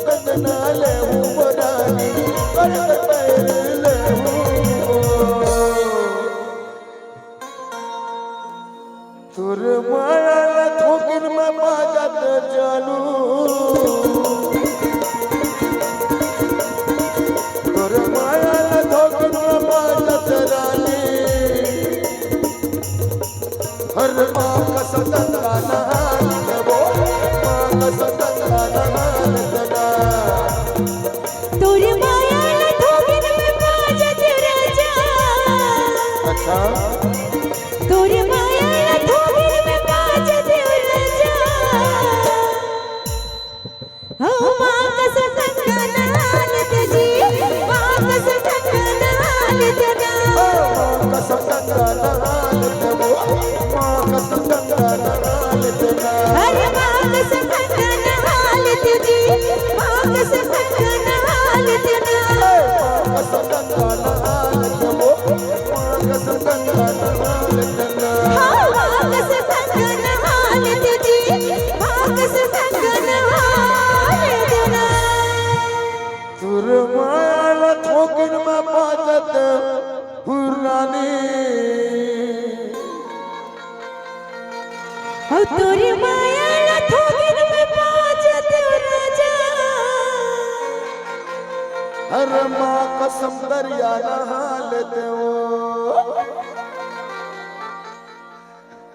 कंगना ले हूँ रानी कर पैर ले तुर माया थोकिन में बाजत जानू तुर माया थोकिन में बाजत रानी हर माँ का सतंगा नहान वो माँ का सतंगा नहान तना तुर माया थोकिन में बाजत राजा अच्छा तुर माया तोरी माया थोगिन में बाजत राजा हर माँ कसम दरिया नहा लेते हो